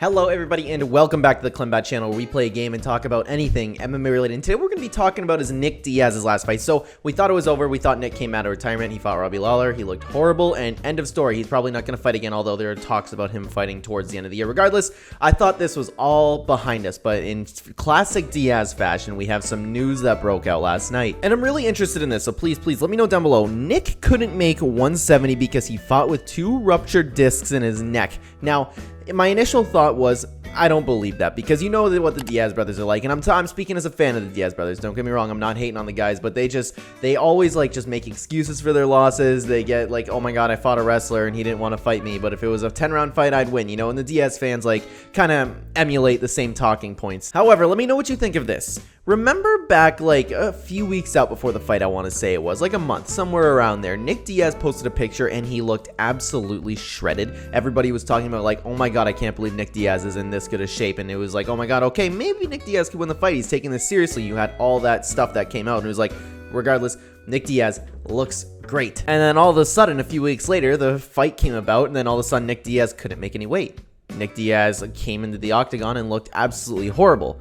Hello everybody and welcome back to the CLEN channel where we play a game and talk about anything MMA related. And today we're going to be talking about is Nick Diaz's last fight. So we thought it was over. We thought Nick came out of retirement. He fought Robbie Lawler. He looked horrible and end of story. He's probably not going to fight again, although there are talks about him fighting towards the end of the year. Regardless, I thought this was all behind us, but in classic Diaz fashion, we have some news that broke out last night. And I'm really interested in this, so please let me know down below. Nick couldn't make 170 because he fought with 2 ruptured discs in his neck. Now, my initial thought was, I don't believe that, because you know what the Diaz brothers are like, and I'm speaking as a fan of the Diaz brothers. Don't get me wrong, I'm not hating on the guys, but they always like just make excuses for their losses. They get like, oh my god, I fought a wrestler and he didn't want to fight me, but if it was a 10-round fight, I'd win, you know, and the Diaz fans like kind of emulate the same talking points. However, let me know what you think of this. Remember back like a few weeks out before the fight, I want to say it was like a month, somewhere around there, Nick Diaz posted a picture and he looked absolutely shredded. Everybody was talking about like, oh my god, I can't believe Nick Diaz is in this good a shape, and it was like, oh my god, okay, maybe Nick Diaz could win the fight. He's taking this seriously. You had all that stuff that came out and it was like, regardless, Nick Diaz looks great. And then all of a sudden, a few weeks later, the fight came about, and then all of a sudden Nick Diaz couldn't make any weight. Nick Diaz came into the octagon and looked absolutely horrible.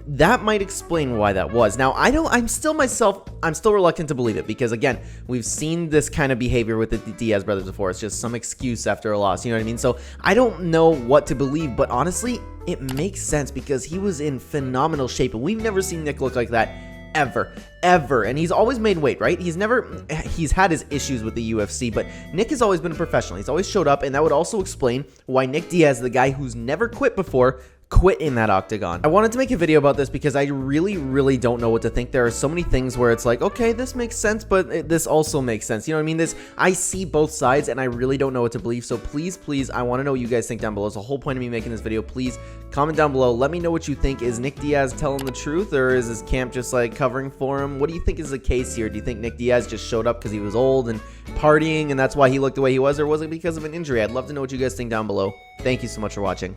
That might explain why that was. Now, I'm still reluctant to believe it, because again, we've seen this kind of behavior with the Diaz brothers before. It's just some excuse after a loss, you know what I mean? So I don't know what to believe, but honestly, it makes sense because he was in phenomenal shape, and we've never seen Nick look like that ever. And he's always made weight, right? He's had his issues with the UFC, but Nick has always been a professional. He's always showed up, and that would also explain why Nick Diaz, the guy who's never quit before, quit in that octagon. I wanted to make a video about this because I really don't know what to think. There are so many things where it's like, okay, this makes sense, but this also makes sense. You know what I mean? I see both sides and I really don't know what to believe. So please, I want to know what you guys think down below. It's the whole point of me making this video. Please comment down below. Let me know what you think. Is Nick Diaz telling the truth, or is his camp just like covering for him? What do you think is the case here? Do you think Nick Diaz just showed up because he was old and partying and that's why he looked the way he was, or was it because of an injury? I'd love to know what you guys think down below. Thank you so much for watching.